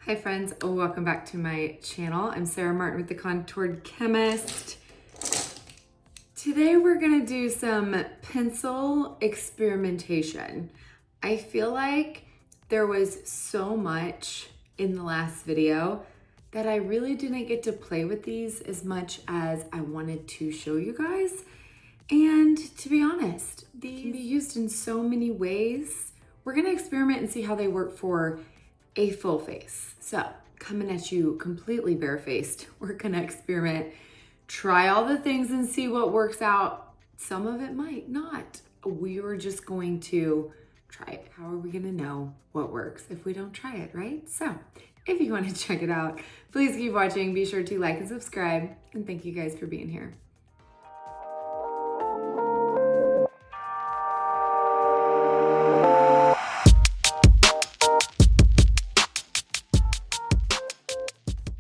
Hi friends, welcome back to my channel. I'm Sarah Martin with the Contoured Chemist. Today we're gonna do some pencil experimentation. I feel like there was so much in the last video that I really didn't get to play with these as much as I wanted to show you guys. And to be honest, these can be used in so many ways. We're gonna experiment and see how they work for a full face. So coming at you completely barefaced, we're gonna experiment, try all the things and see what works out. Some of it might not. We are just going to try it. How are we gonna know what works if we don't try it, right? So if you wanna check it out, please keep watching. Be sure to like and subscribe. And thank you guys for being here.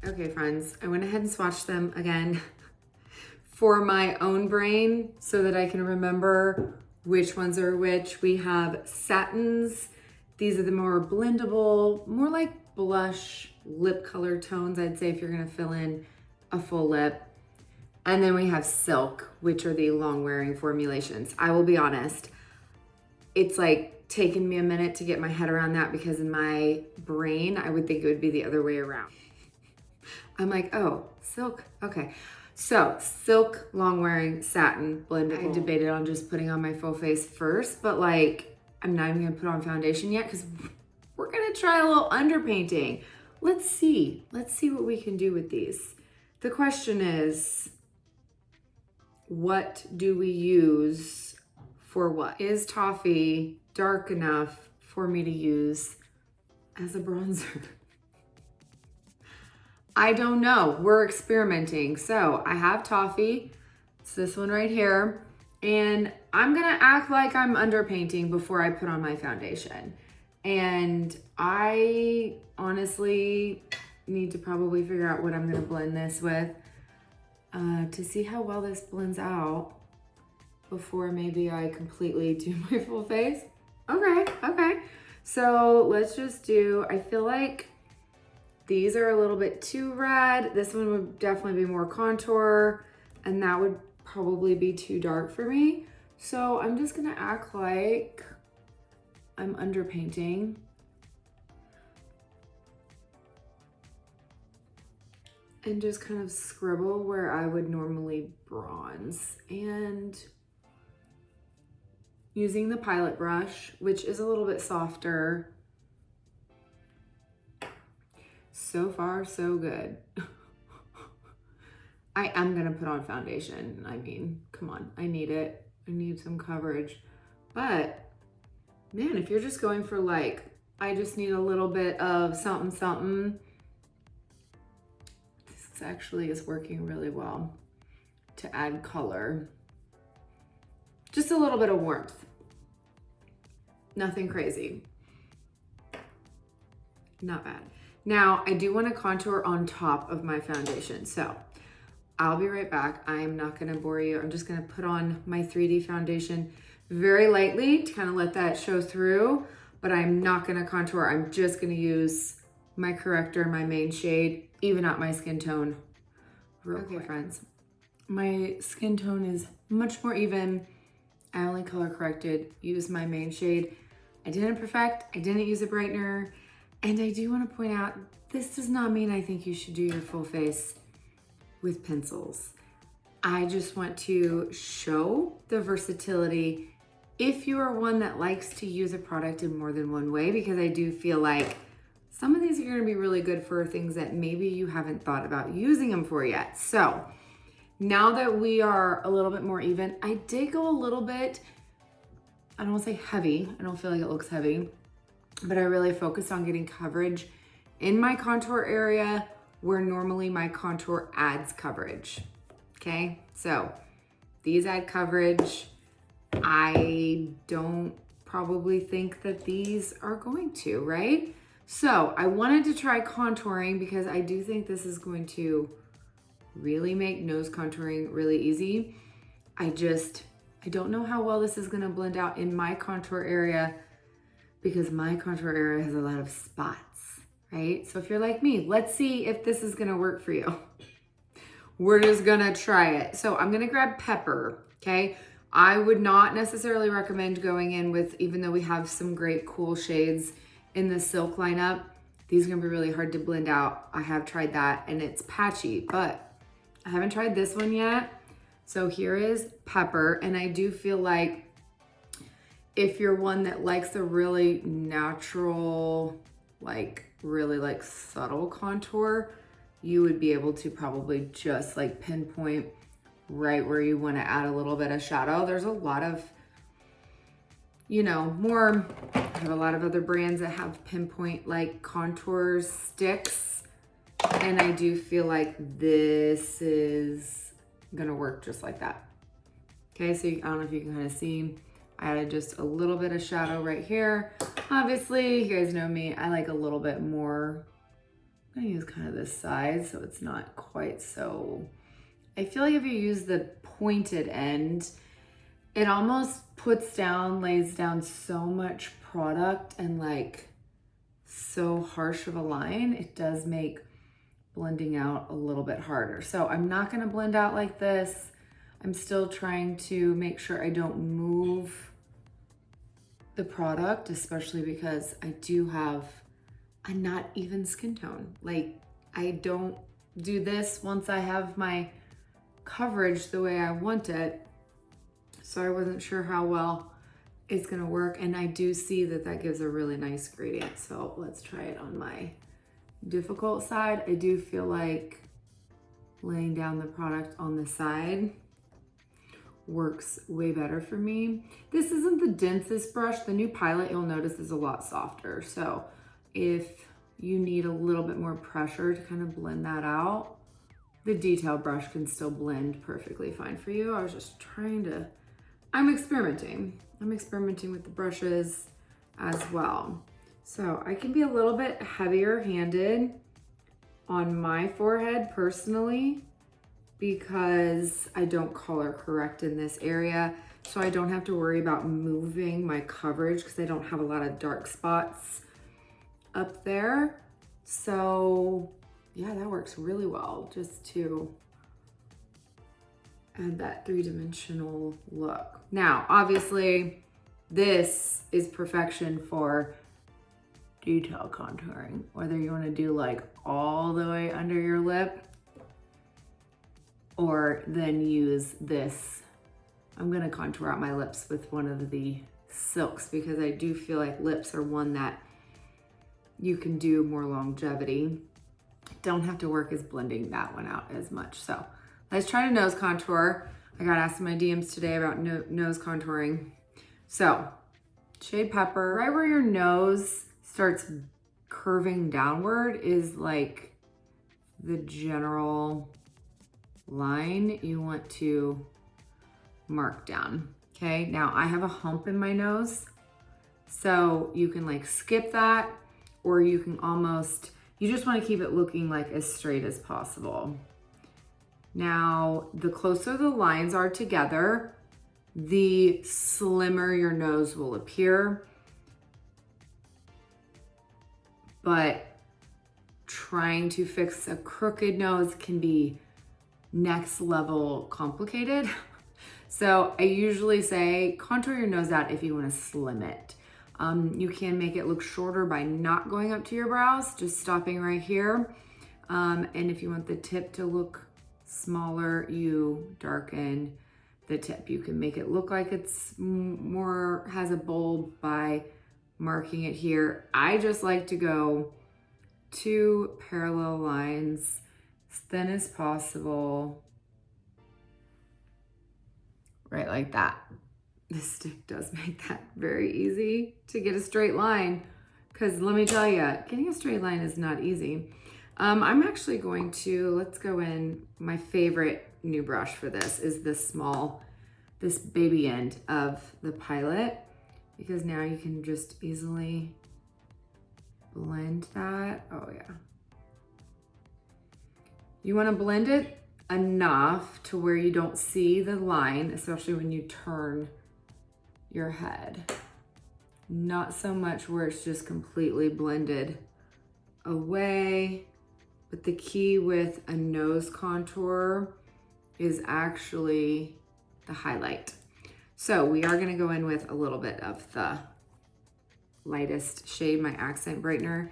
Okay, friends, I went ahead and swatched them again for my own brain so that I can remember which ones are which. We have satins. These are the more blendable, more like blush lip color tones, I'd say, if you're gonna fill in a full lip. And then we have silk, which are the long wearing formulations. I will be honest, it's like taken me a minute to get my head around that because in my brain, I would think it would be the other way around. I'm like, oh, silk, okay. So silk, long wearing, satin, blendable. I debated on just putting on my full face first, but like, I'm not even gonna put on foundation yet because we're gonna try a little underpainting. Let's see what we can do with these. The question is, what do we use for what? Is toffee dark enough for me to use as a bronzer? I don't know, we're experimenting. So I have toffee, it's this one right here, and I'm gonna act like I'm underpainting before I put on my foundation. And I honestly need to probably figure out what I'm gonna blend this with to see how well this blends out before maybe I completely do my full face. Okay. So let's just do, I feel like these are a little bit too red. This one would definitely be more contour, and that would probably be too dark for me. So I'm just gonna act like I'm underpainting. And just kind of scribble where I would normally bronze. And using the Pilot brush, which is a little bit softer. So far, so good. I am gonna put on foundation. I mean, come on, I need it. I need some coverage. But man, if you're just going for like, I just need a little bit of something, this actually is working really well to add color. Just a little bit of warmth. Nothing crazy. Not bad. Now, I do want to contour on top of my foundation. So I'll be right back. I am not going to bore you. I'm just going to put on my 3D foundation very lightly to kind of let that show through, but I'm not going to contour. I'm just going to use my corrector, my main shade, even out my skin tone. Okay, friends, my skin tone is much more even. I only color corrected, used my main shade. I didn't perfect, I didn't use a brightener. And I do want to point out, this does not mean I think you should do your full face with pencils. I just want to show the versatility if you are one that likes to use a product in more than one way, because I do feel like some of these are going to be really good for things that maybe you haven't thought about using them for yet. So now that we are a little bit more even, I did go a little bit, I don't want to say heavy, I don't feel like it looks heavy, but I really focused on getting coverage in my contour area where normally my contour adds coverage, okay? So these add coverage. I don't probably think that these are going to, right? So I wanted to try contouring because I do think this is going to really make nose contouring really easy. I don't know how well this is gonna blend out in my contour area because my contour area has a lot of spots. right? So if you're like me, let's see if this is gonna work for you. We're just gonna try it. So I'm gonna grab Pepper, okay? I would not necessarily recommend going in with, even though we have some great cool shades in the Silk lineup, these are gonna be really hard to blend out. I have tried that and it's patchy, but I haven't tried this one yet. So here is Pepper, and I do feel like if you're one that likes a really natural, like really like subtle contour, you would be able to probably just like pinpoint right where you want to add a little bit of shadow. There's a lot of, you know, I have a lot of other brands that have pinpoint like contour sticks. And I do feel like this is gonna work just like that. Okay, so I don't know if you can kind of see, I added just a little bit of shadow right here. Obviously, you guys know me, I like a little bit more. I'm gonna use kind of this side so it's not quite so, I feel like if you use the pointed end, it almost lays down so much product and like so harsh of a line. It does make blending out a little bit harder. So I'm not gonna blend out like this. I'm still trying to make sure I don't move the product, especially because I do have a not even skin tone. Like I don't do this once I have my coverage the way I want it. So I wasn't sure how well it's gonna work. And I do see that that gives a really nice gradient. So let's try it on my difficult side. I do feel like laying down the product on the side works way better for me. This isn't the densest brush. The new Pilot, you'll notice, is a lot softer. So if you need a little bit more pressure to kind of blend that out, the detail brush can still blend perfectly fine for you. I was just trying to, I'm experimenting. I'm experimenting with the brushes as well. So I can be a little bit heavier handed on my forehead personally because I don't color correct in this area. So I don't have to worry about moving my coverage because I don't have a lot of dark spots up there. So yeah, that works really well just to add that three-dimensional look. Now, obviously, this is perfection for detail contouring, whether you want to do like all the way under your lip or then use this. I'm gonna contour out my lips with one of the silks because I do feel like lips are one that you can do more longevity. Don't have to work as blending that one out as much. So let's try to nose contour. I got asked in my DMs today about nose contouring. So shade Pepper, right where your nose starts curving downward is like the general line you want to mark down. Okay, now I have a hump in my nose, so you can like skip that, or you can almost, you just want to keep it looking like as straight as possible. Now, the closer the lines are together, the slimmer your nose will appear. But trying to fix a crooked nose can be next level complicated. So I usually say contour your nose out if you want to slim it. You can make it look shorter by not going up to your brows, just stopping right here. And if you want the tip to look smaller, you darken the tip. You can make it look like it's more, has a bulb by marking it here. I just like to go 2 parallel lines as thin as possible, right like that. This stick does make that very easy to get a straight line, because let me tell you, getting a straight line is not easy. I'm actually going to, let's go in, my favorite new brush for this is this baby end of the Pilot, because now you can just easily blend that. Oh yeah. You want to blend it enough to where you don't see the line, especially when you turn your head. Not so much where it's just completely blended away. But the key with a nose contour is actually the highlight. So we are gonna go in with a little bit of the lightest shade, my accent brightener,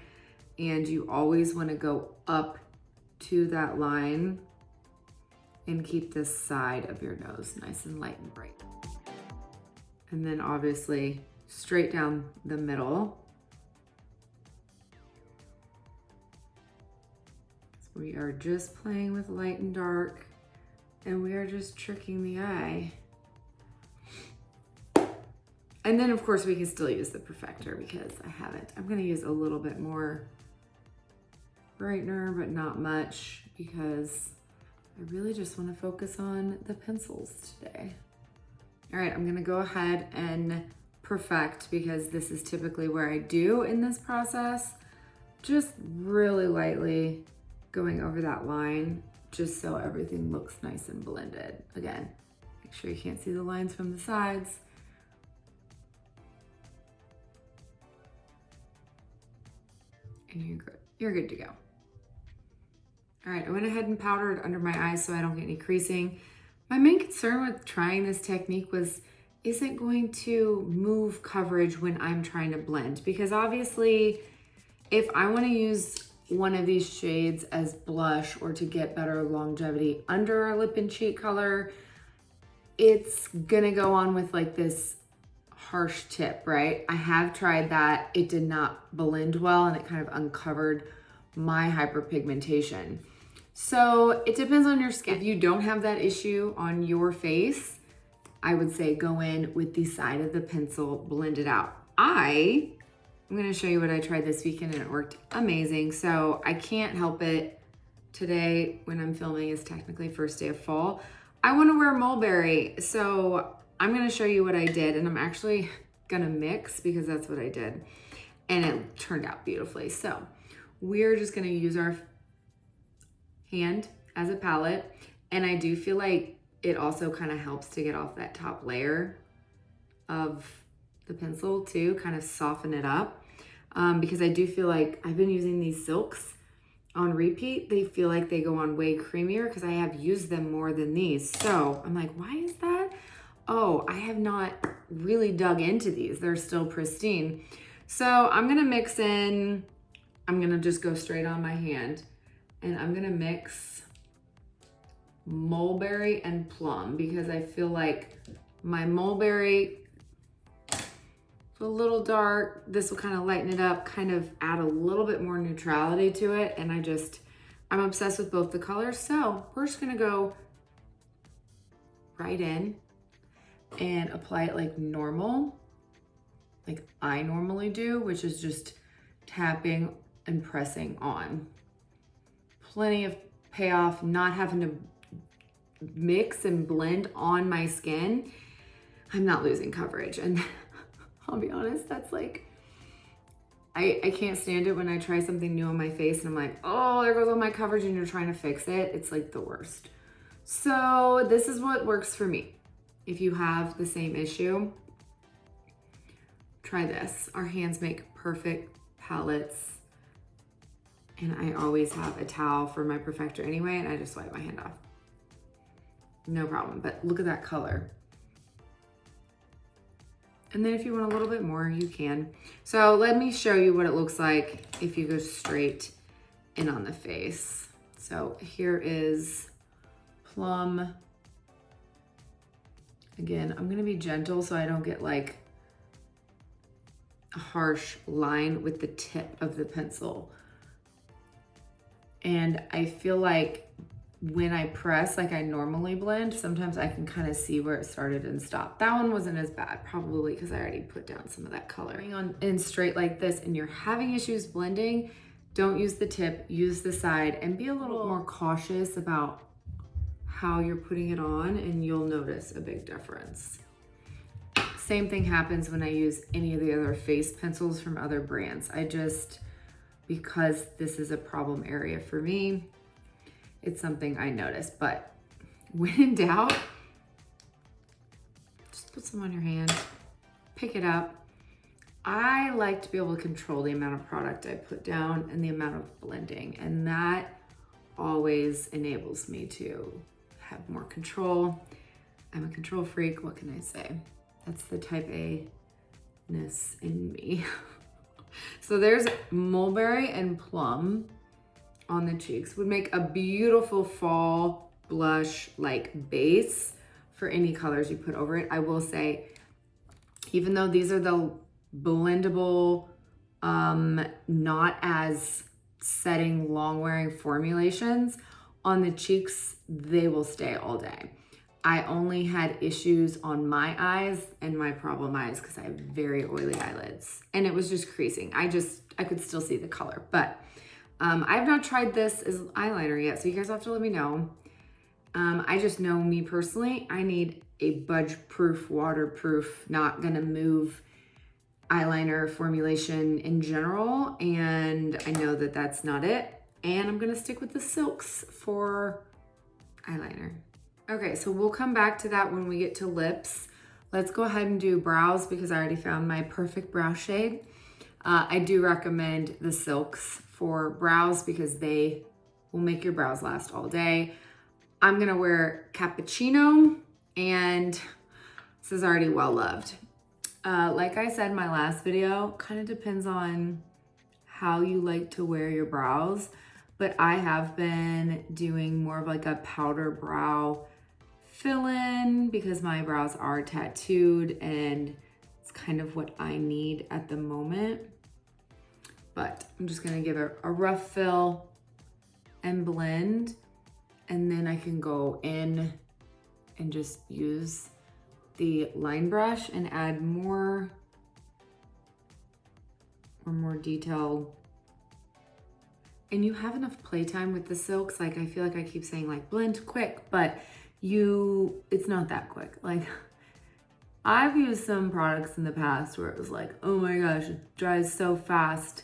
and you always wanna go up to that line and keep this side of your nose nice and light and bright. And then obviously straight down the middle. So we are just playing with light and dark, and we are just tricking the eye. And then of course we can still use the perfector because I haven't. I'm gonna use a little bit more brightener, but not much, because I really just wanna focus on the pencils today. All right, I'm gonna go ahead and perfect, because this is typically where I do in this process. Just really lightly going over that line, just so everything looks nice and blended. Again, make sure you can't see the lines from the sides. And you're good to go. All right, I went ahead and powdered under my eyes so I don't get any creasing. My main concern with trying this technique was, is it going to move coverage when I'm trying to blend? Because obviously, if I wanna use one of these shades as blush or to get better longevity under a lip and cheek color, it's gonna go on with like this harsh tip, right? I have tried that. It did not blend well, and it kind of uncovered my hyperpigmentation. So it depends on your skin. If you don't have that issue on your face, I would say go in with the side of the pencil, blend it out. I'm gonna show you what I tried this weekend, and it worked amazing. So I can't help it. Today, when I'm filming, is technically first day of fall. I wanna wear mulberry. So I'm gonna show you what I did, and I'm actually gonna mix because that's what I did. And it turned out beautifully. So we're just gonna use our hand as a palette. And I do feel like it also kind of helps to get off that top layer of the pencil too, kind of soften it up. Because I do feel like I've been using these silks on repeat. They feel like they go on way creamier because I have used them more than these. So I'm like, why is that? Oh, I have not really dug into these. They're still pristine. So I'm gonna mix in, I'm gonna just go straight on my hand, and I'm gonna mix mulberry and plum, because I feel like my mulberry is a little dark. This will kind of lighten it up, kind of add a little bit more neutrality to it. And I'm obsessed with both the colors. So we're just gonna go right in and apply it like normal, like I normally do, which is just tapping and pressing on. Plenty of payoff, not having to mix and blend on my skin. I'm not losing coverage. And I'll be honest, that's like, I can't stand it when I try something new on my face and I'm like, oh, there goes all my coverage, and you're trying to fix it. It's like the worst. So this is what works for me. If you have the same issue, try this. Our hands make perfect palettes. And I always have a towel for my perfector anyway, and I just wipe my hand off. No problem, but look at that color. And then if you want a little bit more, you can. So let me show you what it looks like if you go straight in on the face. So here is plum. Again, I'm gonna be gentle so I don't get like a harsh line with the tip of the pencil. And I feel like when I press like I normally blend, sometimes I can kind of see where it started and stopped. That one wasn't as bad, probably because I already put down some of that color. On in straight like this and you're having issues blending, don't use the tip, use the side, and be a little more cautious about how you're putting it on, and you'll notice a big difference. Same thing happens when I use any of the other face pencils from other brands. Because this is a problem area for me, it's something I notice. But when in doubt, just put some on your hand, pick it up. I like to be able to control the amount of product I put down and the amount of blending, and that always enables me to have more control. I'm a control freak, what can I say? That's the type A-ness in me. So there's mulberry and plum on the cheeks. Would make a beautiful fall blush like base for any colors you put over it. I will say, even though these are the blendable, not as setting long wearing formulations, on the cheeks, they will stay all day. I only had issues on my eyes and my problem eyes because I have very oily eyelids, and it was just creasing. I could still see the color, but I have not tried this as eyeliner yet, so you guys have to let me know. I just know me personally, I need a budge-proof, waterproof, not gonna move eyeliner formulation in general, and I know that that's not it. And I'm gonna stick with the silks for eyeliner. Okay, so we'll come back to that when we get to lips. Let's go ahead and do brows because I already found my perfect brow shade. I do recommend the silks for brows because they will make your brows last all day. I'm gonna wear Cappuccino, and this is already well loved. Like I said in my last video, kind of depends on how you like to wear your brows, but I have been doing more of like a powder brow fill-in because my brows are tattooed and it's kind of what I need at the moment. But I'm just gonna give it a rough fill and blend, and then I can go in and just use the line brush and add more or more detailed. And you have enough playtime with the silks. Like, I feel like I keep saying like blend quick, but it's not that quick. Like, I've used some products in the past where it was like, oh my gosh, it dries so fast.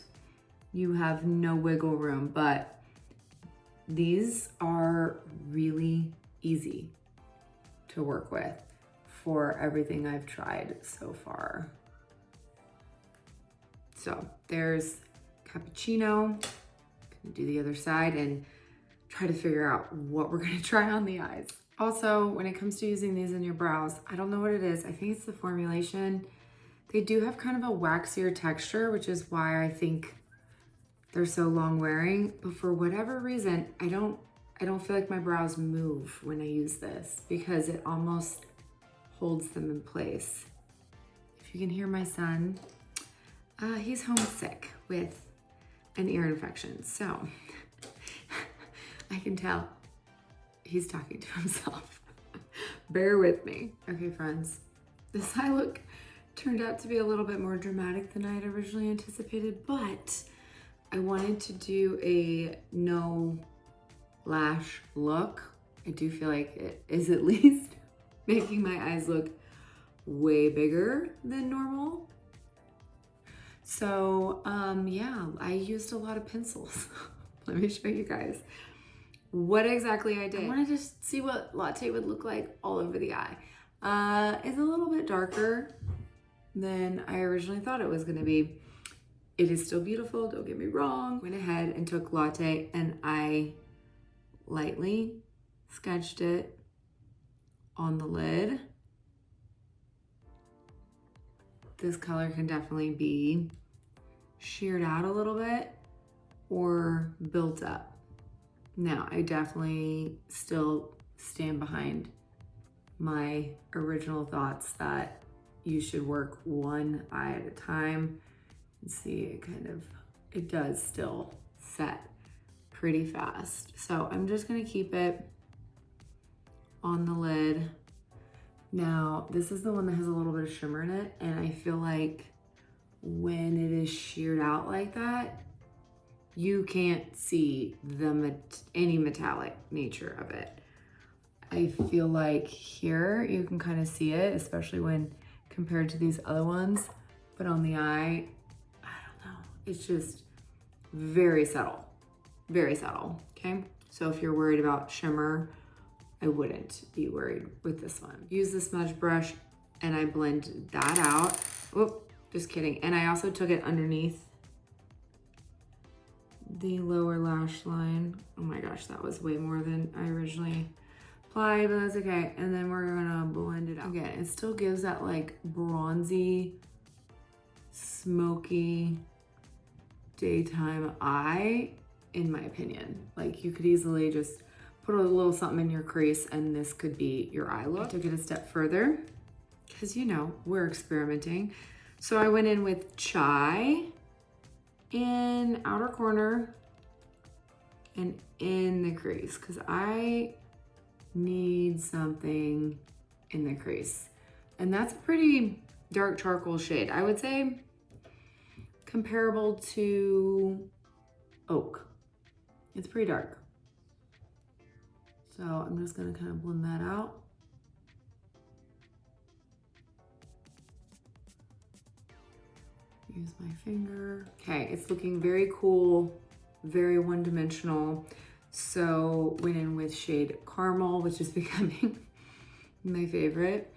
You have no wiggle room, but these are really easy to work with for everything I've tried so far. So there's Cappuccino. Gonna do the other side and try to figure out what we're gonna try on the eyes. Also, when it comes to using these in your brows, I don't know what it is. I think it's the formulation. They do have kind of a waxier texture, which is why I think they're so long wearing. But for whatever reason, I don't feel like my brows move when I use this because it almost holds them in place. If you can hear my son, he's homesick with an ear infection, so I can tell he's talking to himself. Bear with me. Okay, friends, this eye look turned out to be a little bit more dramatic than I had originally anticipated, but I wanted to do a no lash look. I do feel like it is at least making my eyes look way bigger than normal. So yeah, I used a lot of pencils. Let me show you guys what exactly I did. I wanted to see what latte would look like all over the eye. It's a little bit darker than I originally thought it was gonna be. It is still beautiful, don't get me wrong. Went ahead and took latte and I lightly sketched it on the lid. This color can definitely be sheared out a little bit or built up. Now, I definitely still stand behind my original thoughts that you should work one eye at a time. And see, it does still set pretty fast. So I'm just gonna keep it on the lid. Now, this is the one that has a little bit of shimmer in it, and I feel like when it is sheared out like that, you can't see any metallic nature of it. I feel like here you can kind of see it, especially when compared to these other ones, but on the eye, I don't know. It's just very subtle, okay? So if you're worried about shimmer, I wouldn't be worried with this one. Use the smudge brush and I blend that out. Oop, Just kidding. And I also took it underneath the lower lash line. Oh my gosh, that was way more than I originally applied, but that's okay. And then we're gonna blend it out. Again, it still gives that like bronzy, smoky daytime eye, in my opinion. Like you could easily just put a little something in your crease and this could be your eye look. I took it a step further because you know, we're experimenting. So I went in with Chai in outer corner and in the crease because I need something in the crease. And that's a pretty dark charcoal shade. I would say comparable to Oak. It's pretty dark. So I'm just gonna kind of blend that out. Use my finger. Okay, it's looking very cool, very one-dimensional. So went in with shade Caramel, which is becoming my favorite.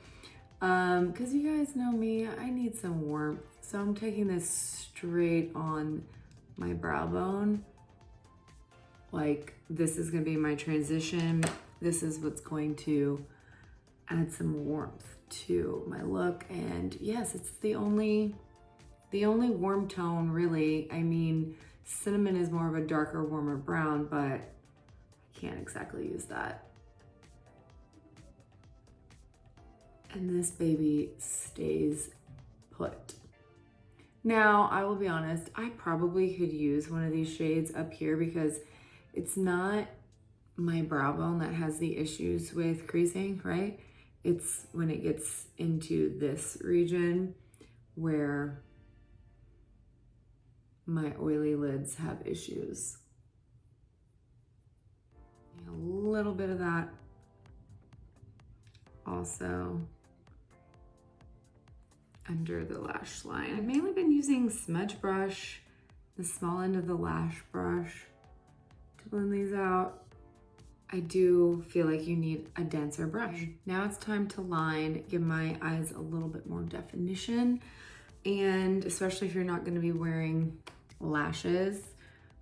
Because you guys know me, I need some warmth. So I'm taking this straight on my brow bone. Like this is gonna be my transition. This is what's going to add some warmth to my look. And yes, it's the only warm tone really. I mean, cinnamon is more of a darker, warmer brown, but I can't exactly use that. And this baby stays put. Now, I will be honest, I probably could use one of these shades up here because it's not my brow bone that has the issues with creasing, right? It's when it gets into this region where my oily lids have issues. A little bit of that also under the lash line. I've mainly been using smudge brush, the small end of the lash brush to blend these out. I do feel like you need a denser brush. Now it's time to line, give my eyes a little bit more definition. And especially if you're not gonna be wearing lashes.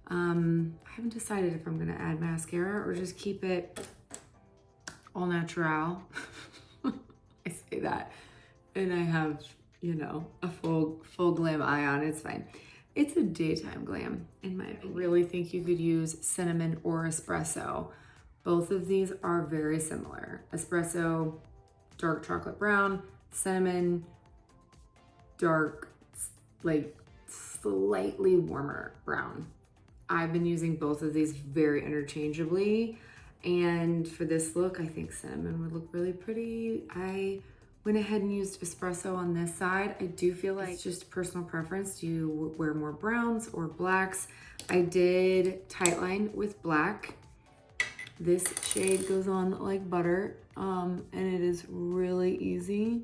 I haven't decided if I'm gonna add mascara or just keep it all natural. I say that. And I have, you know, a full glam eye on, it's fine. It's a daytime glam, in my opinion. I really think you could use cinnamon or espresso. Both of these are very similar. Espresso, dark chocolate brown, cinnamon, dark, like slightly warmer brown. I've been using both of these very interchangeably. And for this look, I think cinnamon would look really pretty. I went ahead and used espresso on this side. I do feel like it's just personal preference. Do you wear more browns or blacks? I did tightline with black. This shade goes on like butter, and it is really easy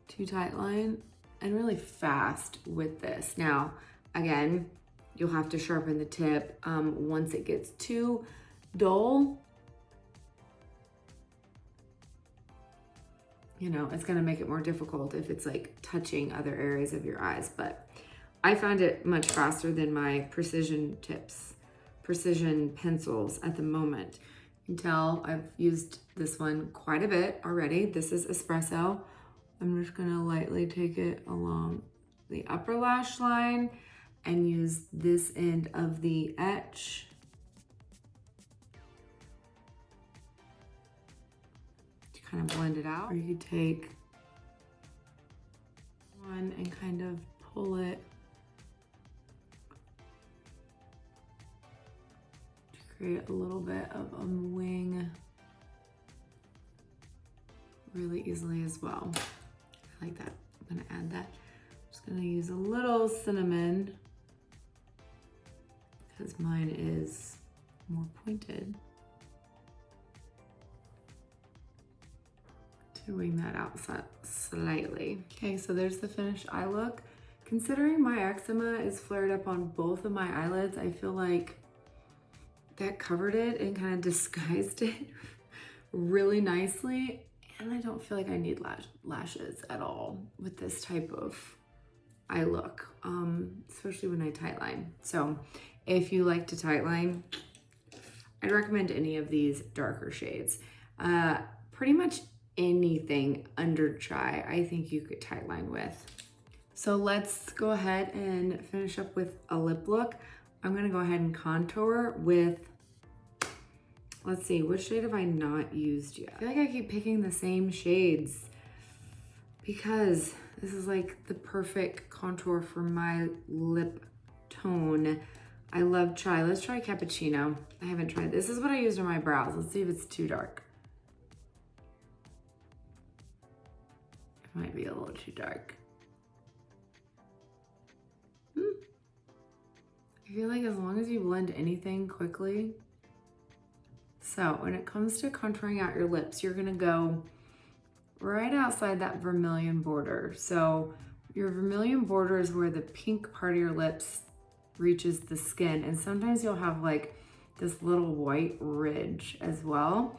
to tightline and really fast with this. Now, again, you'll have to sharpen the tip once it gets too dull. You know, it's gonna make it more difficult if it's like touching other areas of your eyes, but I found it much faster than my precision pencils at the moment. You can tell I've used this one quite a bit already. This is espresso. I'm just gonna lightly take it along the upper lash line and use this end of the etch to kind of blend it out. Or you could take one and kind of pull it to create a little bit of a wing really easily as well. I like that. I'm gonna add that. I'm just gonna use a little cinnamon because mine is more pointed to wing that out slightly. Okay, so there's the finished eye look. Considering my eczema is flared up on both of my eyelids, I feel like that covered it and kind of disguised it really nicely. And I don't feel like I need lashes at all with this type of eye look, especially when I tightline. So if you like to tightline, I'd recommend any of these darker shades. Pretty much anything under chai, I think you could tightline with. So let's go ahead and finish up with a lip look. I'm gonna go ahead and contour with, let's see, which shade have I not used yet? I feel like I keep picking the same shades because this is like the perfect contour for my lip tone. I love chai. Let's try cappuccino. I haven't tried. This is what I used on my brows. Let's see if it's too dark. It might be a little too dark. I feel like as long as you blend anything quickly. So when it comes to contouring out your lips, you're gonna go right outside that vermilion border. So your vermilion border is where the pink part of your lips reaches the skin. And sometimes you'll have like this little white ridge as well.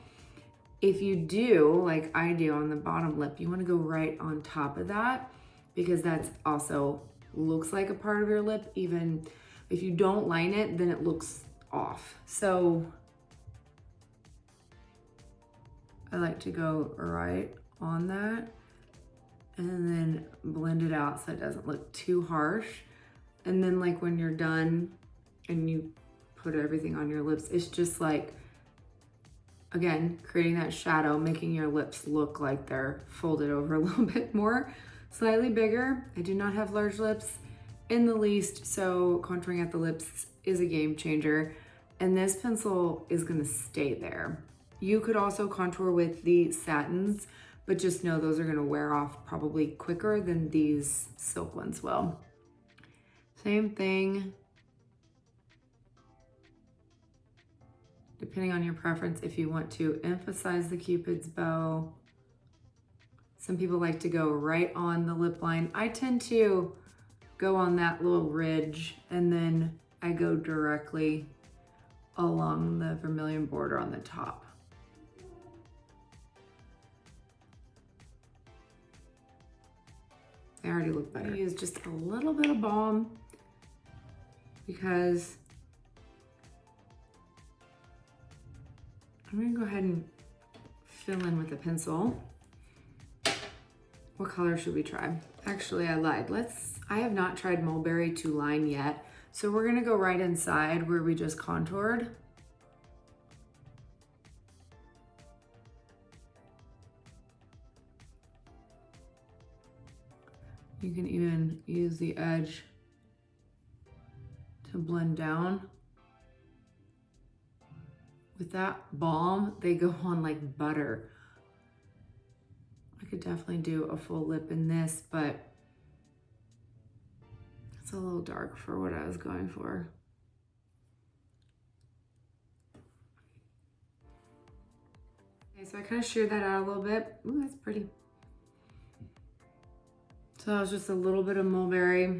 If you do, like I do on the bottom lip, you wanna go right on top of that because that's also looks like a part of your lip. Even if you don't line it, then it looks off. So I like to go right on that and then blend it out so it doesn't look too harsh. And then like when you're done and you put everything on your lips, it's just like, again, creating that shadow, making your lips look like they're folded over a little bit more, slightly bigger. I do not have large lips in the least, so contouring at the lips is a game changer. And this pencil is gonna stay there. You could also contour with the satins, but just know those are gonna wear off probably quicker than these silk ones will. Same thing. Depending on your preference, if you want to emphasize the Cupid's bow. Some people like to go right on the lip line. I tend to go on that little ridge and then I go directly along the vermilion border on the top. They already look better. I use just a little bit of balm because I'm gonna go ahead and fill in with a pencil. What color should we try? Actually, I lied. I have not tried mulberry to line yet. So we're gonna go right inside where we just contoured. You can even use the edge to blend down. With that balm, they go on like butter. I could definitely do a full lip in this, but it's a little dark for what I was going for. Okay, so I kind of sheared that out a little bit. Ooh, that's pretty. So that was just a little bit of mulberry.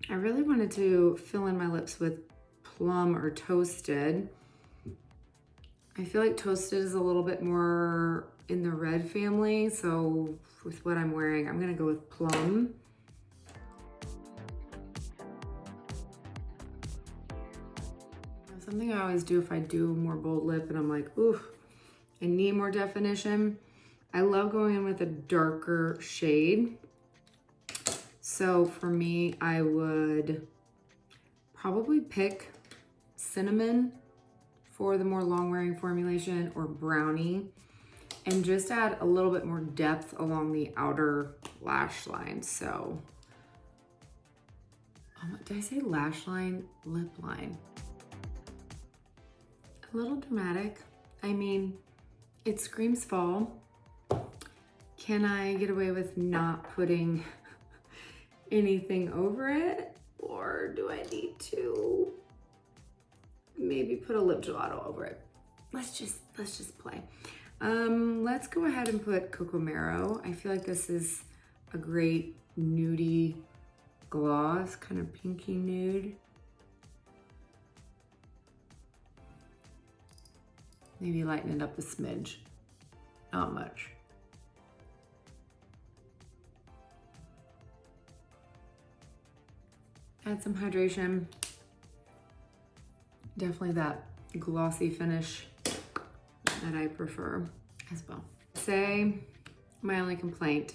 I really wanted to fill in my lips with plum or toasted. I feel like toasted is a little bit more in the red family, so with what I'm wearing, I'm gonna go with plum. Something I always do if I do a more bold lip and I'm like, ooh, I need more definition. I love going in with a darker shade. So for me, I would probably pick cinnamon for the more long wearing formulation or brownie and just add a little bit more depth along the outer lash line. So, did I say lash line? Lip line. A little dramatic. I mean, it screams fall. Can I get away with not putting anything over it? Or do I need to maybe put a lip gelato over it? Let's just play. Let's go ahead and put Coco Marrow. I feel like this is a great nudie gloss, kind of pinky nude. Maybe lighten it up a smidge, not much. Add some hydration. Definitely that glossy finish that I prefer as well. Say my only complaint,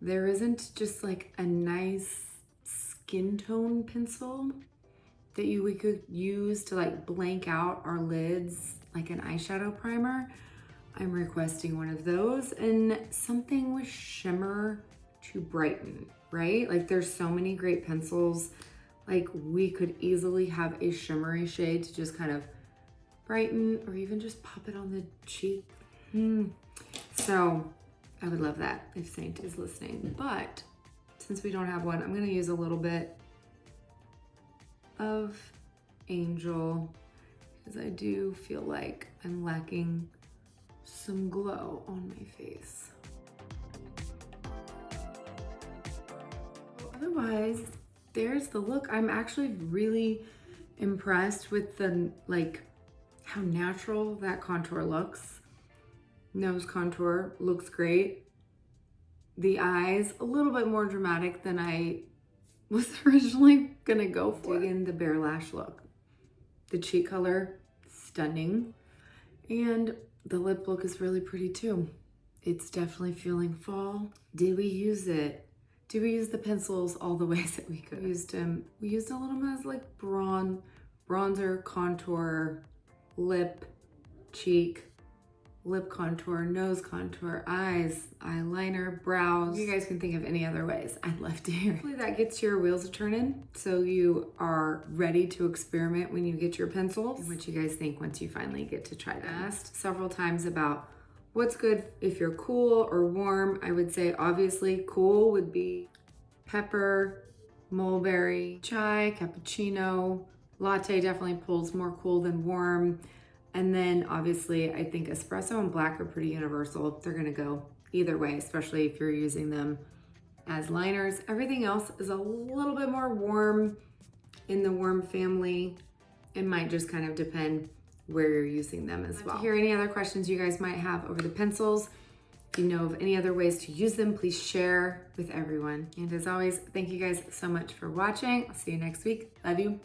there isn't just like a nice skin tone pencil that we could use to like blank out our lids like an eyeshadow primer. I'm requesting one of those and something with shimmer to brighten, right? Like there's so many great pencils. Like we could easily have a shimmery shade to just kind of brighten or even just pop it on the cheek. So I would love that if Seint is listening. But since we don't have one, I'm gonna use a little bit of Angel because I do feel like I'm lacking some glow on my face. Otherwise, there's the look. I'm actually really impressed with the how natural that contour looks. Nose contour looks great. The eyes, a little bit more dramatic than I was originally gonna go for. Dig in the bare lash look. The cheek color, stunning. And the lip look is really pretty too. It's definitely feeling fall. Did we use it? Did we use the pencils all the ways that we could? We used them a little bit as like bronzer, contour, lip, cheek, lip contour, nose contour, eyes, eyeliner, brows. You guys can think of any other ways. I'd love to hear. Hopefully that gets your wheels a turning so you are ready to experiment when you get your pencils. And what you guys think once you finally get to try them. I asked several times about what's good if you're cool or warm. I would say obviously cool would be pepper, mulberry, chai, cappuccino, latte definitely pulls more cool than warm. And then obviously I think espresso and black are pretty universal. They're gonna go either way, especially if you're using them as liners. Everything else is a little bit more warm in the warm family. It might just kind of depend where you're using them as well. To hear any other questions you guys might have over the pencils, if you know of any other ways to use them, please share with everyone. And as always, thank you guys so much for watching. I'll see you next week. Love you.